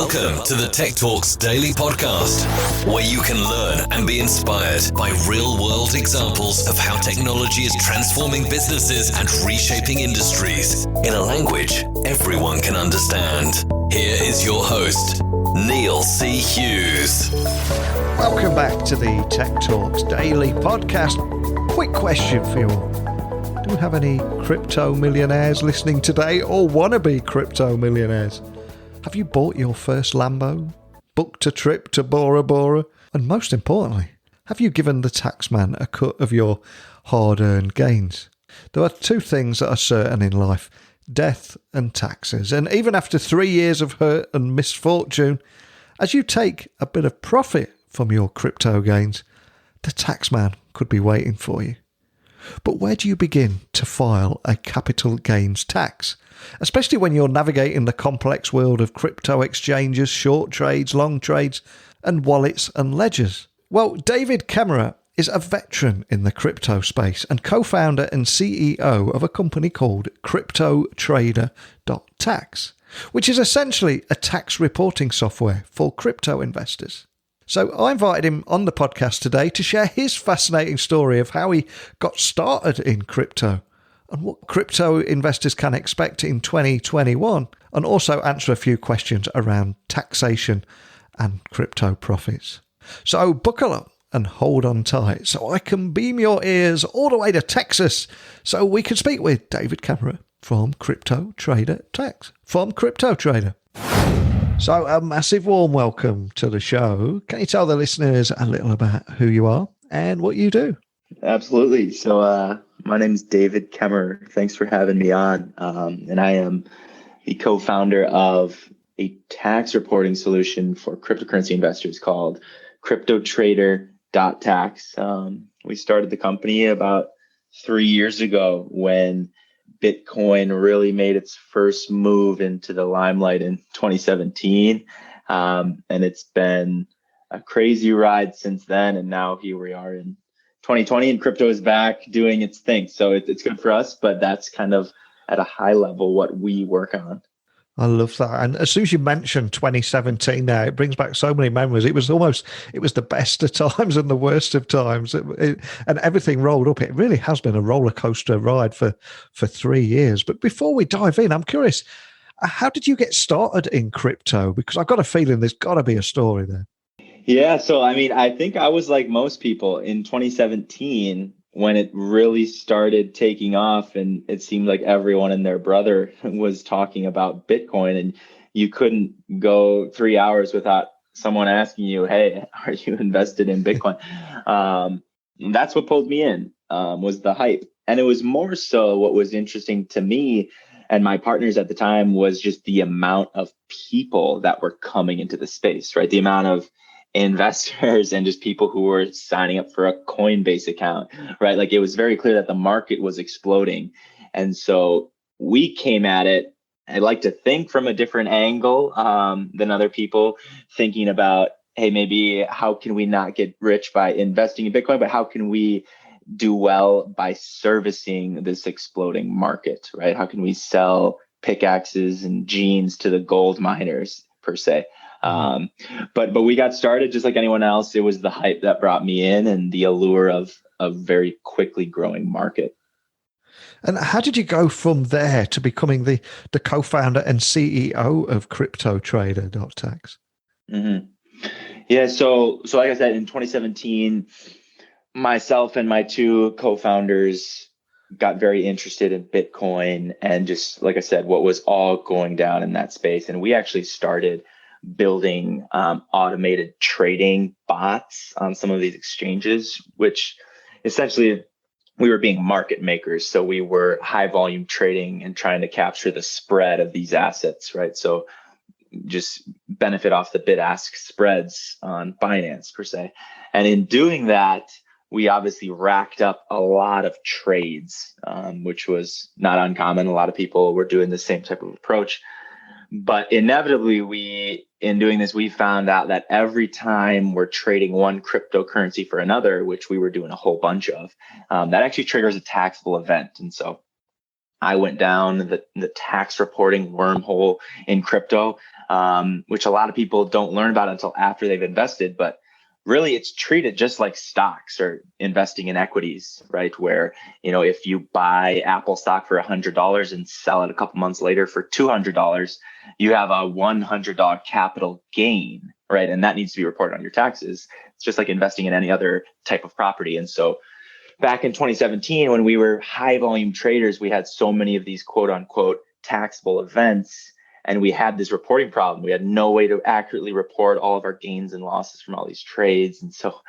Welcome to the Tech Talks Daily Podcast, where you can learn and be inspired by real-world examples of how technology is transforming businesses and reshaping industries in a language everyone can understand. Here is your host, Neil C. Hughes. Welcome back to the Tech Talks Daily Podcast. Quick question for you all. Do we have any crypto millionaires listening today or wannabe crypto millionaires? Have you bought your first Lambo? Booked a trip to Bora Bora? And most importantly, have you given the taxman a cut of your hard-earned gains? There are two things that are certain in life: death and taxes. And even after 3 years of hurt and misfortune, as you take a bit of profit from your crypto gains, the taxman could be waiting for you. But where do you begin to file a capital gains tax? Especially when you're navigating the complex world of crypto exchanges, short trades, long trades, and wallets and ledgers. Well, David Kemmerer is a veteran in the crypto space and co-founder and CEO of a company called CryptoTrader.Tax, which is essentially a tax reporting software for crypto investors. So I invited him on the podcast today to share his fascinating story of how he got started in crypto and what crypto investors can expect in 2021, and also answer a few questions around taxation and crypto profits. So buckle up and hold on tight so I can beam your ears all the way to Texas so we can speak with David Kemmerer from CryptoTrader.Tax, from CryptoTrader. So a massive warm welcome to the show. Can you tell the listeners a little about who you are and what you do? Absolutely. So my name is David Kemmerer. Thanks for having me on. And I am the co-founder of a tax reporting solution for cryptocurrency investors called CryptoTrader.Tax. We started the company about 3 years ago when Bitcoin really made its first move into the limelight in 2017. And it's been a crazy ride since then. And now here we are in 2020 and crypto is back doing its thing. So it's good for us, but that's kind of at a high level what we work on. I love that. And as soon as you mentioned 2017 now, it brings back so many memories. It was the best of times and the worst of times. And everything rolled up. It really has been a roller coaster ride for 3 years. But before we dive in, I'm curious, how did you get started in crypto? Because I've got a feeling there's got to be a story there. Yeah. So, I think I was like most people in 2017 when it really started taking off, and it seemed like everyone and their brother was talking about Bitcoin, and you couldn't go 3 hours without someone asking you, "Hey, are you invested in Bitcoin?" That's what pulled me in, was the hype. And it was more so what was interesting to me and my partners at the time was just the amount of people that were coming into the space, right? The amount of investors and just people who were signing up for a Coinbase account, right? Like it was very clear that the market was exploding. And so we came at it, I like to think, from a different angle than other people, thinking about, hey, maybe how can we not get rich by investing in Bitcoin, but how can we do well by servicing this exploding market, right? How can we sell pickaxes and jeans to the gold miners per se? But we got started just like anyone else. It was the hype that brought me in and the allure of a very quickly growing market. And how did you go from there to becoming the co-founder and CEO of CryptoTrader.Tax? Mm-hmm. Yeah. So like I said, in 2017, myself and my two co-founders got very interested in Bitcoin and just, like I said, what was all going down in that space. And we actually started building automated trading bots on some of these exchanges, which essentially we were being market makers. So we were high volume trading and trying to capture the spread of these assets, right? So just benefit off the bid-ask spreads on Binance per se. And in doing that, we obviously racked up a lot of trades, which was not uncommon. A lot of people were doing the same type of approach. But inevitably, in doing this, we found out that every time we're trading one cryptocurrency for another, which we were doing a whole bunch of, that actually triggers a taxable event. And so I went down the tax reporting wormhole in crypto which a lot of people don't learn about until after they've invested. But really, it's treated just like stocks or investing in equities, right? Where, if you buy Apple stock for $100 and sell it a couple months later for $200, you have a $100 capital gain, right? And that needs to be reported on your taxes. It's just like investing in any other type of property. And so back in 2017, when we were high volume traders, we had so many of these quote unquote taxable events. And we had this reporting problem. We had no way to accurately report all of our gains and losses from all these trades. And so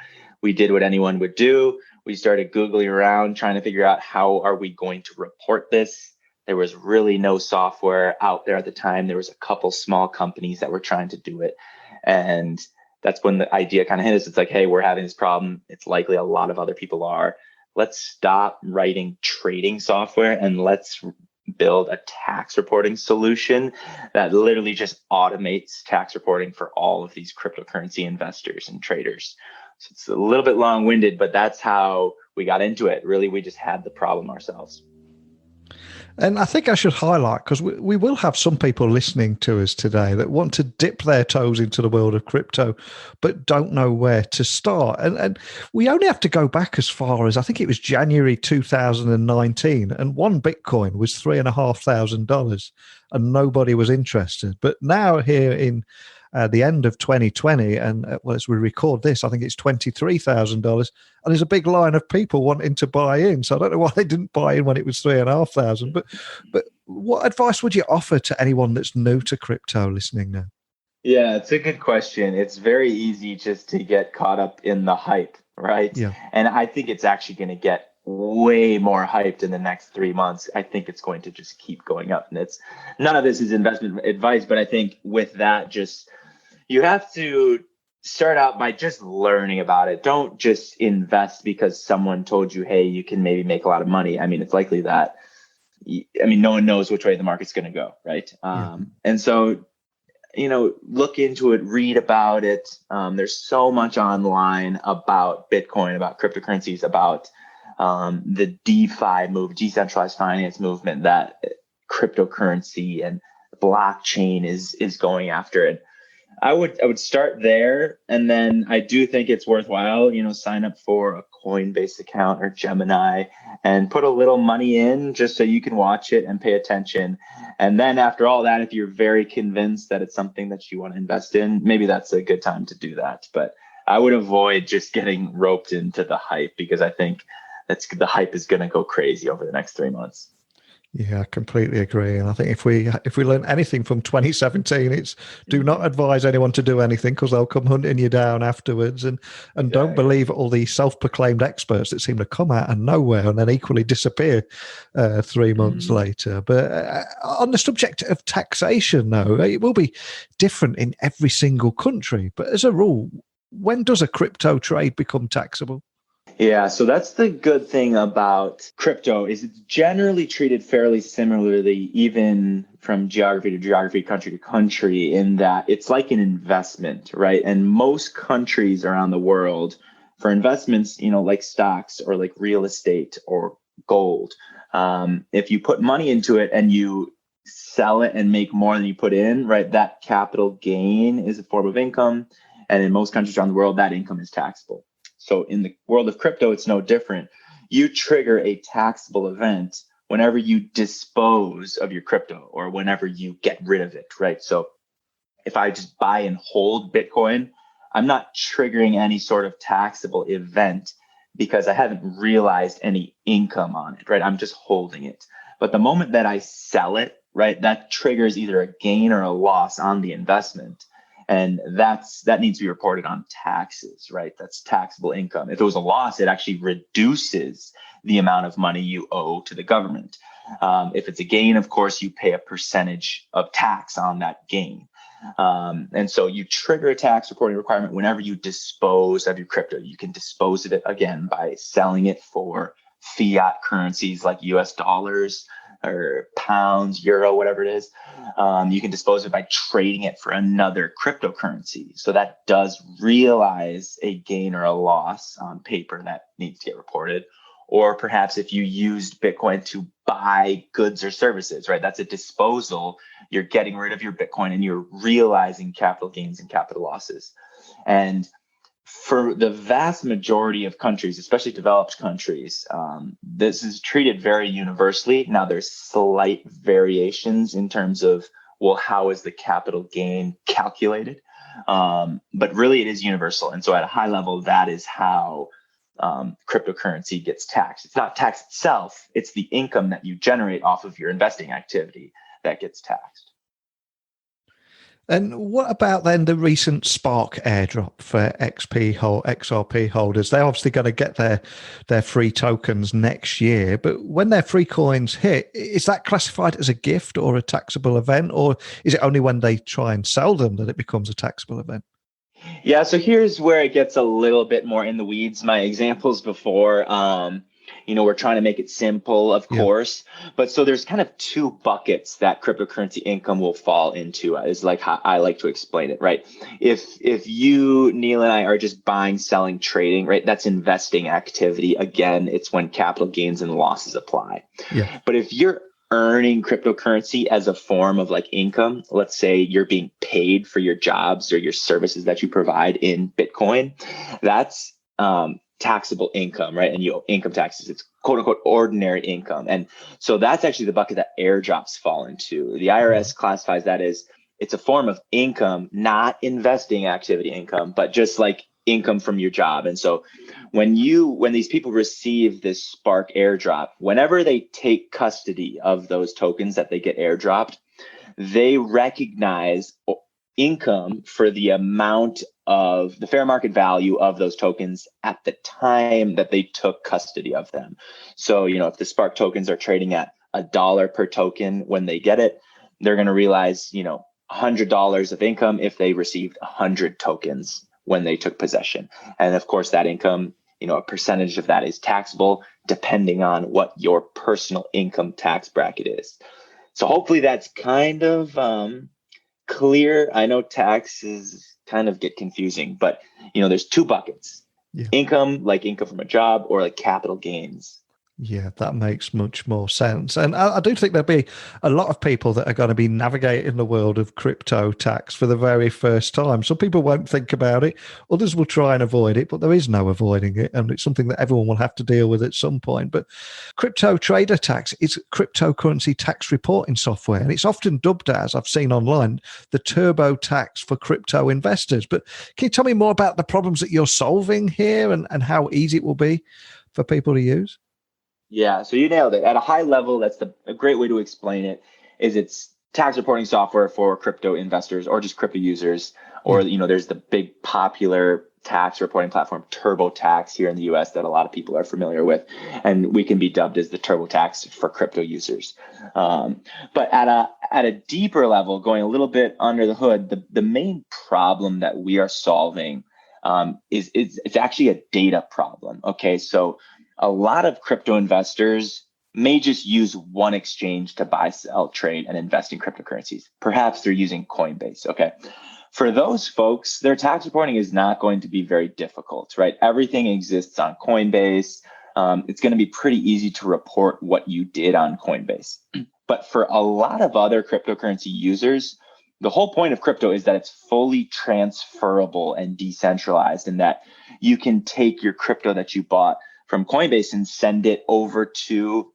we did what anyone would do. We started Googling around, trying to figure out how are we going to report this. There was really no software out there at the time. There was a couple small companies that were trying to do it. And that's when the idea kind of hit us. It's like, hey, we're having this problem. It's likely a lot of other people are. Let's stop writing trading software and let's build a tax reporting solution that literally just automates tax reporting for all of these cryptocurrency investors and traders. So it's a little bit long-winded, but that's how we got into it. Really, we just had the problem ourselves. And I think I should highlight, because we will have some people listening to us today that want to dip their toes into the world of crypto, but don't know where to start. And we only have to go back as far as, I think it was January 2019, and one Bitcoin was $3,500 and nobody was interested. But now here in the end of 2020, and as we record this, I think it's $23,000, and there's a big line of people wanting to buy in. So I don't know why they didn't buy in when it was $3,500. But what advice would you offer to anyone that's new to crypto listening now? Yeah, it's a good question. It's very easy just to get caught up in the hype, right? Yeah. And I think it's actually going to get way more hyped in the next 3 months. I think it's going to just keep going up. And it's none of this is investment advice, but I think with that, just you have to start out by just learning about it. Don't just invest because someone told you, hey, you can maybe make a lot of money. I mean, it's likely that, no one knows which way the market's going to go, right? And so, look into it, read about it. There's so much online about Bitcoin, about cryptocurrencies, about the DeFi move, decentralized finance movement that cryptocurrency and blockchain is going after it. I would start there, and then I do think it's worthwhile, sign up for a Coinbase account or Gemini and put a little money in just so you can watch it and pay attention. And then after all that, if you're very convinced that it's something that you want to invest in, maybe that's a good time to do that. But I would avoid just getting roped into the hype, because I think the hype is going to go crazy over the next 3 months. Yeah, I completely agree. And I think if we learn anything from 2017, it's do not advise anyone to do anything, because they'll come hunting you down afterwards. And don't believe all these self-proclaimed experts that seem to come out of nowhere and then equally disappear 3 months later. But on the subject of taxation, though, it will be different in every single country. But as a rule, when does a crypto trade become taxable? Yeah, so that's the good thing about crypto, is it's generally treated fairly similarly, even from geography to geography, country to country, in that it's like an investment, right? And most countries around the world, for investments, like stocks or like real estate or gold, if you put money into it and you sell it and make more than you put in, right, that capital gain is a form of income. And in most countries around the world, that income is taxable. So in the world of crypto, it's no different. You trigger a taxable event whenever you dispose of your crypto or whenever you get rid of it, right? So if I just buy and hold Bitcoin, I'm not triggering any sort of taxable event because I haven't realized any income on it, right? I'm just holding it. But the moment that I sell it, right, that triggers either a gain or a loss on the investment. And that needs to be reported on taxes, right? That's taxable income. If it was a loss, it actually reduces the amount of money you owe to the government. If it's a gain, of course, you pay a percentage of tax on that gain. And so you trigger a tax reporting requirement whenever you dispose of your crypto. You can dispose of it again by selling it for fiat currencies like US dollars or pounds, euro, whatever it is. You can dispose of it by trading it for another cryptocurrency. So that does realize a gain or a loss on paper that needs to get reported. Or perhaps if you used Bitcoin to buy goods or services, right? That's a disposal. You're getting rid of your Bitcoin and you're realizing capital gains and capital losses. And for the vast majority of countries, especially developed countries, this is treated very universally. Now, there's slight variations in terms of, well, how is the capital gain calculated? But really, it is universal. And so at a high level, that is how cryptocurrency gets taxed. It's not tax itself, it's the income that you generate off of your investing activity that gets taxed. And what about then the recent Spark airdrop for XRP holders? They're obviously going to get their free tokens next year, but when their free coins hit, is that classified as a gift or a taxable event, or is it only when they try and sell them that it becomes a taxable event? Yeah, so here's where it gets a little bit more in the weeds. My examples before, we're trying to make it simple, of course. But so there's kind of two buckets that cryptocurrency income will fall into, is like how I like to explain it, right? If you, Neil, and I are just buying, selling, trading, right? That's investing activity. Again, it's when capital gains and losses apply. Yeah. But if you're earning cryptocurrency as a form of like income, let's say you're being paid for your jobs or your services that you provide in Bitcoin, that's taxable income, right? And you owe income taxes. It's quote unquote ordinary income. And so that's actually the bucket that airdrops fall into. The IRS classifies that as it's a form of income, not investing activity income, but just like income from your job. And so when these people receive this Spark airdrop, whenever they take custody of those tokens that they get airdropped, they recognize income for the amount of the fair market value of those tokens at the time that they took custody of them. So, if the Spark tokens are trading at $1 per token when they get it, they're going to realize, $100 of income if they received 100 tokens when they took possession. And of course, that income, a percentage of that is taxable depending on what your personal income tax bracket is. So hopefully that's kind of clear. I know taxes kind of get confusing, but there's two buckets. Income, like income from a job, or like capital gains. Yeah, that makes much more sense. And I do think there'll be a lot of people that are going to be navigating the world of crypto tax for the very first time. Some people won't think about it. Others will try and avoid it, but there is no avoiding it. And it's something that everyone will have to deal with at some point. But CryptoTrader.Tax is cryptocurrency tax reporting software. And it's often dubbed as, I've seen online, the TurboTax for crypto investors. But can you tell me more about the problems that you're solving here and how easy it will be for people to use? Yeah, so you nailed it. At a high level, that's a great way to explain it, is it's tax reporting software for crypto investors or just crypto users. Or, there's the big popular tax reporting platform, TurboTax, here in the US that a lot of people are familiar with. And we can be dubbed as the TurboTax for crypto users. But at a deeper level, going a little bit under the hood, the main problem that we are solving is it's actually a data problem. Okay, so a lot of crypto investors may just use one exchange to buy, sell, trade, and invest in cryptocurrencies. Perhaps they're using Coinbase. Okay. For those folks, their tax reporting is not going to be very difficult, right? Everything exists on Coinbase. It's going to be pretty easy to report what you did on Coinbase. But for a lot of other cryptocurrency users, the whole point of crypto is that it's fully transferable and decentralized, and that you can take your crypto that you bought from Coinbase and send it over to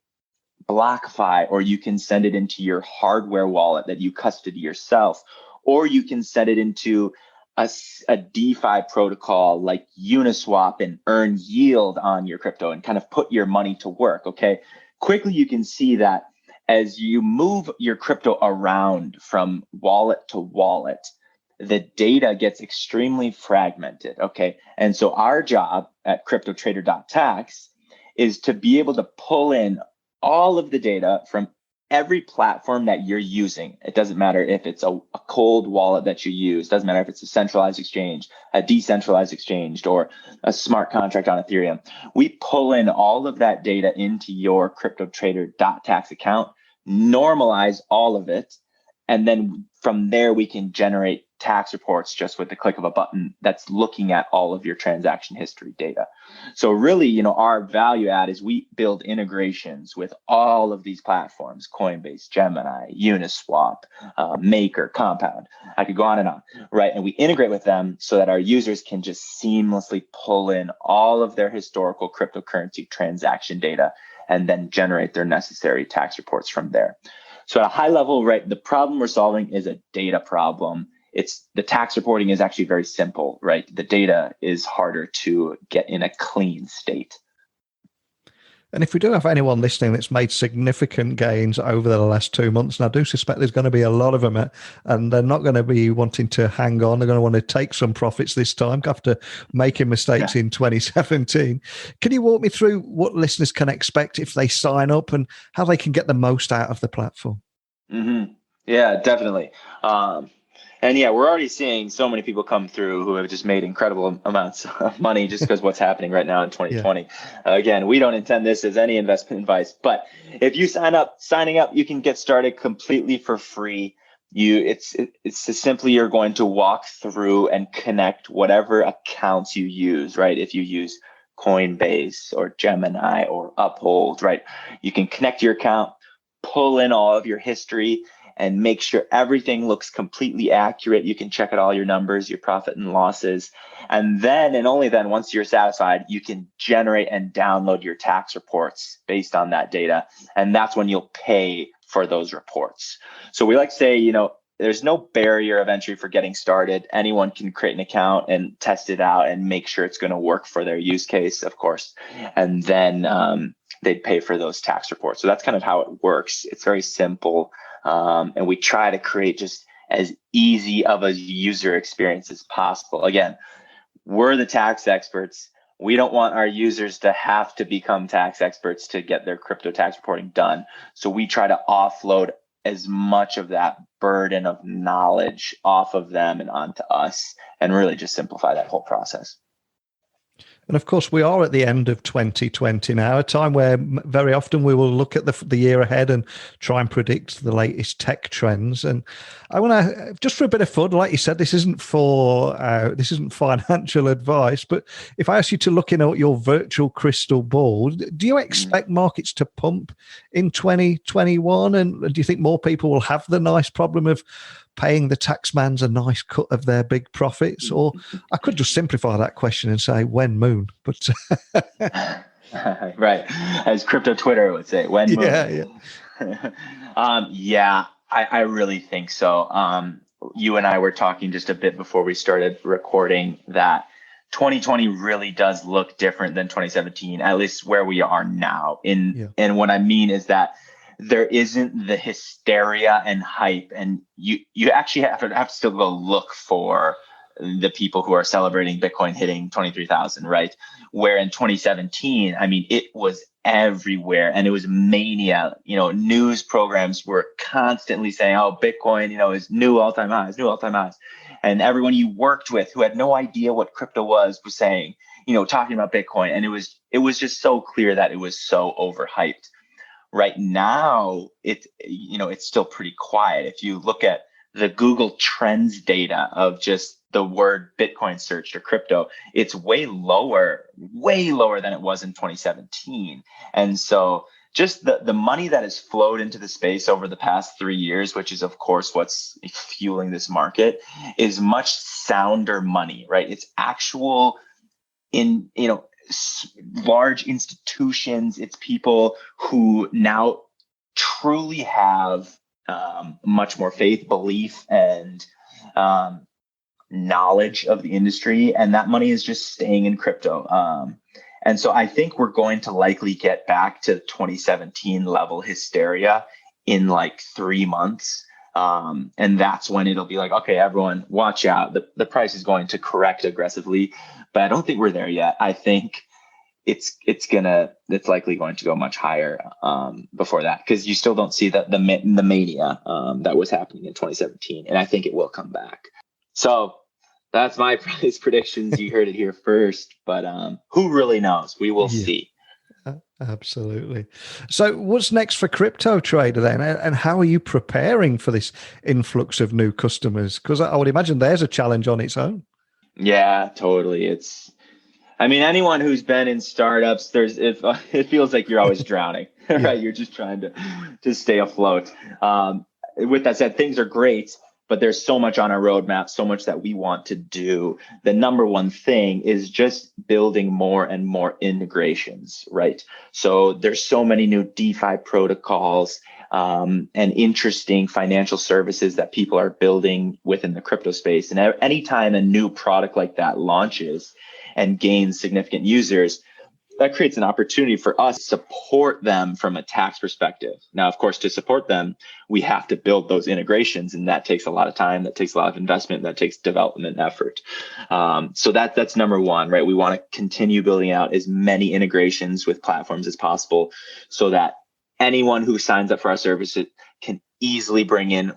BlockFi, or you can send it into your hardware wallet that you custody yourself, or you can send it into a DeFi protocol like Uniswap and earn yield on your crypto and kind of put your money to work. Okay, quickly you can see that as you move your crypto around from wallet to wallet, the data gets extremely fragmented, okay? And so our job at CryptoTrader.Tax is to be able to pull in all of the data from every platform that you're using. It doesn't matter if it's a cold wallet that you use, doesn't matter if it's a centralized exchange, a decentralized exchange, or a smart contract on Ethereum. We pull in all of that data into your CryptoTrader.Tax account, normalize all of it, and then from there we can generate tax reports just with the click of a button that's looking at all of your transaction history data. So really, our value add is we build integrations with all of these platforms: Coinbase, Gemini, Uniswap, Maker, Compound. I could go on and on, right? And we integrate with them so that our users can just seamlessly pull in all of their historical cryptocurrency transaction data and then generate their necessary tax reports from there. So at a high level, right, the problem we're solving is a data problem. The tax reporting is actually very simple, right? The data is harder to get in a clean state. And if we do have anyone listening that's made significant gains over the last 2 months, and I do suspect there's going to be a lot of them, and they're not going to be wanting to hang on, they're going to want to take some profits this time after making mistakes in 2017. Can you walk me through what listeners can expect if they sign up and how they can get the most out of the platform? Mm-hmm. Yeah, definitely. And yeah, we're already seeing so many people come through who have just made incredible amounts of money just because what's happening right now in 2020. Yeah. Again, we don't intend this as any investment advice, but if you signing up, you can get started completely for free. It's simply you're going to walk through and connect whatever accounts you use, right? If you use Coinbase or Gemini or Uphold, right? You can connect your account, pull in all of your history, and make sure everything looks completely accurate. You can check out all your numbers, your profit and losses. And then, and only then, once you're satisfied, you can generate and download your tax reports based on that data. And that's when you'll pay for those reports. So we like to say, there's no barrier of entry for getting started. Anyone can create an account and test it out and make sure it's going to work for their use case, of course. And then they'd pay for those tax reports. So that's kind of how it works. It's very simple. And we try to create just as easy of a user experience as possible. Again, we're the tax experts. We don't want our users to have to become tax experts to get their crypto tax reporting done. So we try to offload as much of that burden of knowledge off of them and onto us, and really just simplify that whole process. And of course, we are at the end of 2020 now, a time where very often we will look at the year ahead and try and predict the latest tech trends. And I want to, just for a bit of fun, like you said, this isn't financial advice, but if I ask you to look in at your virtual crystal ball, do you expect markets to pump in 2021? And do you think more people will have the nice problem of paying the taxmans a nice cut of their big profits? Or I could just simplify that question and say, when moon? But right, as crypto Twitter would say, when moon? Yeah. I really think so. You and I were talking just a bit before we started recording that 2020 really does look different than 2017, at least where we are now. And what I mean is that there isn't the hysteria and hype, and you actually have to still go look for the people who are celebrating Bitcoin hitting 23,000, right? Where in 2017, I mean, it was everywhere and it was mania. News programs were constantly saying, "Oh, Bitcoin, is new all-time highs, new all-time highs," and everyone you worked with who had no idea what crypto was saying, talking about Bitcoin, and it was just so clear that it was so overhyped. Right now, it's still pretty quiet. If you look at the Google Trends data of just the word Bitcoin searched or crypto, it's way lower than it was in 2017. And so just the money that has flowed into the space over the past 3 years, which is, of course, what's fueling this market, is much sounder money, right? It's actual large institutions. It's people who now truly have much more faith, belief, and knowledge of the industry, and that money is just staying in crypto. And so I think we're going to likely get back to 2017 level hysteria in like 3 months. And that's when it'll be like, okay, everyone watch out. The price is going to correct aggressively, but I don't think we're there yet. I think it's likely going to go much higher before that, because you still don't see the mania that was happening in 2017, and I think it will come back. So that's my price predictions. You heard it here first, but who really knows? We will see. Absolutely. So what's next for CryptoTrader then? And how are you preparing for this influx of new customers? Because I would imagine there's a challenge on its own. Yeah, totally. Anyone who's been in startups, it feels like you're always drowning, right? Yeah. You're just trying to stay afloat. With that said, things are great, but there's so much on our roadmap, so much that we want to do. The number one thing is just building more and more integrations, right? So there's so many new DeFi protocols and interesting financial services that people are building within the crypto space. And anytime a new product like that launches and gains significant users, that creates an opportunity for us to support them from a tax perspective. Now, of course, to support them, we have to build those integrations, and that takes a lot of time, that takes a lot of investment, that takes development effort. So that's number one, right? We want to continue building out as many integrations with platforms as possible so that anyone who signs up for our services can easily bring in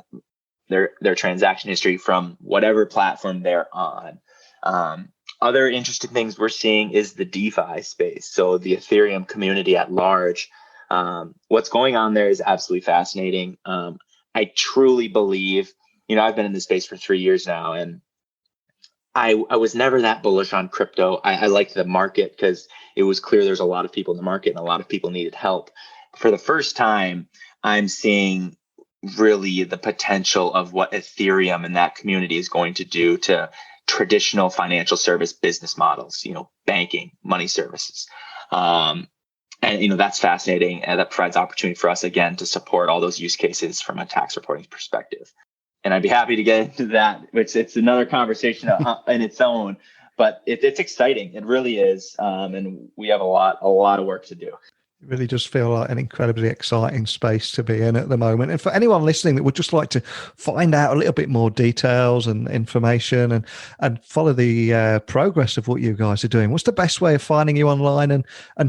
their transaction history from whatever platform they're on. Other interesting things we're seeing is the DeFi space. So the Ethereum community at large. What's going on there is absolutely fascinating. I truly believe, I've been in this space for 3 years now, and I was never that bullish on crypto. I liked the market because it was clear there's a lot of people in the market and a lot of people needed help. For the first time, I'm seeing really the potential of what Ethereum and that community is going to do to traditional financial service business models, banking, money services. And that's fascinating. And that provides opportunity for us, again, to support all those use cases from a tax reporting perspective. And I'd be happy to get into that, which it's another conversation in its own, but it's exciting. It really is. And we have a lot of work to do. It really does feel like an incredibly exciting space to be in at the moment. And for anyone listening that would just like to find out a little bit more details and information and follow the progress of what you guys are doing, what's the best way of finding you online and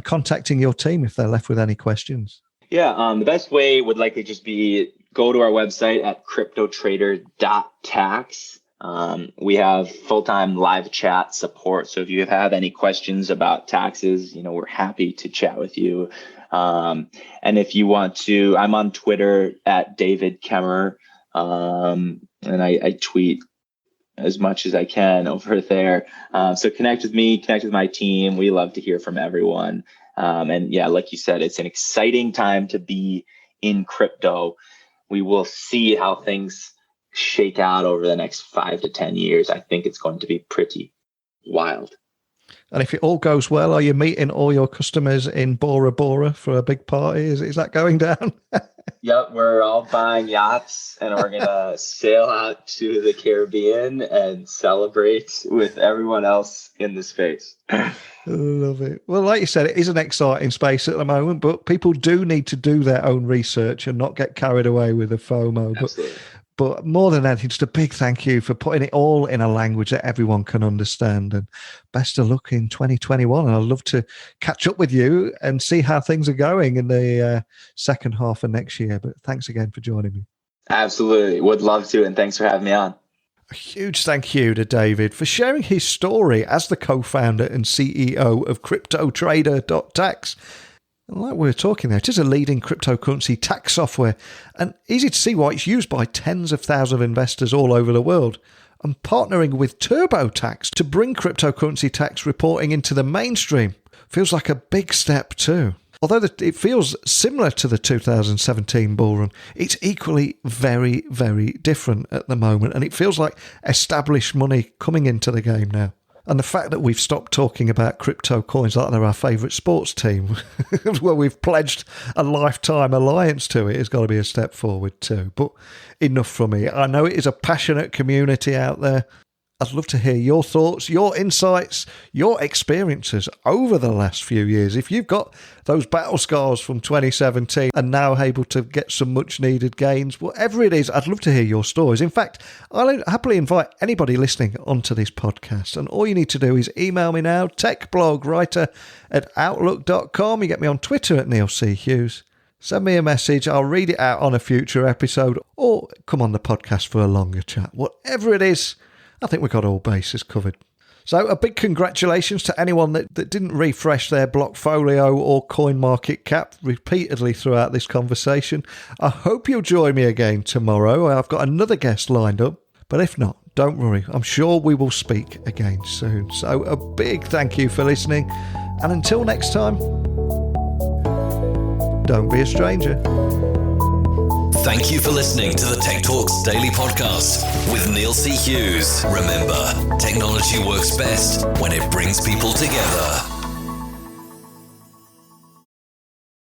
contacting your team if they're left with any questions? Yeah, the best way would likely just be go to our website at CryptoTrader.Tax. We have full-time live chat support. So if you have any questions about taxes, we're happy to chat with you. And if you want to, I'm on Twitter at David Kemmerer. And I tweet as much as I can over there. So connect with me, connect with my team. We love to hear from everyone. And yeah, like you said, it's an exciting time to be in crypto. We will see how things shake out over the next 5 to 10 years. I think it's going to be pretty wild. And if it all goes well, are you meeting all your customers in Bora Bora for a big party? Is that going down? Yep, we're all buying yachts and we're going to sail out to the Caribbean and celebrate with everyone else in the space. Love it. Well, like you said, it is an exciting space at the moment, but people do need to do their own research and not get carried away with the FOMO. Absolutely. But more than anything, just a big thank you for putting it all in a language that everyone can understand. And best of luck in 2021. And I'd love to catch up with you and see how things are going in the second half of next year. But thanks again for joining me. Absolutely. Would love to. And thanks for having me on. A huge thank you to David for sharing his story as the co-founder and CEO of CryptoTrader.Tax. And like we were talking there, it is a leading cryptocurrency tax software and easy to see why it's used by tens of thousands of investors all over the world. And partnering with TurboTax to bring cryptocurrency tax reporting into the mainstream feels like a big step too. Although it feels similar to the 2017 bull run, it's equally very, very different at the moment. And it feels like established money coming into the game now. And the fact that we've stopped talking about crypto coins like they're our favourite sports team, well, we've pledged a lifetime alliance to it, has got to be a step forward too. But enough from me. I know it is a passionate community out there. I'd love to hear your thoughts, your insights, your experiences over the last few years. If you've got those battle scars from 2017 and now able to get some much needed gains, whatever it is, I'd love to hear your stories. In fact, I'll happily invite anybody listening onto this podcast. And all you need to do is email me now, techblogwriter@outlook.com. You get me on Twitter at Neil C. Hughes. Send me a message. I'll read it out on a future episode or come on the podcast for a longer chat. Whatever it is, I think we've got all bases covered. So a big congratulations to anyone that didn't refresh their Blockfolio or CoinMarketCap repeatedly throughout this conversation. I hope you'll join me again tomorrow. I've got another guest lined up, but if not, don't worry. I'm sure we will speak again soon. So a big thank you for listening. And until next time, don't be a stranger. Thank you for listening to the Tech Talks Daily Podcast with Neil C. Hughes. Remember, technology works best when it brings people together.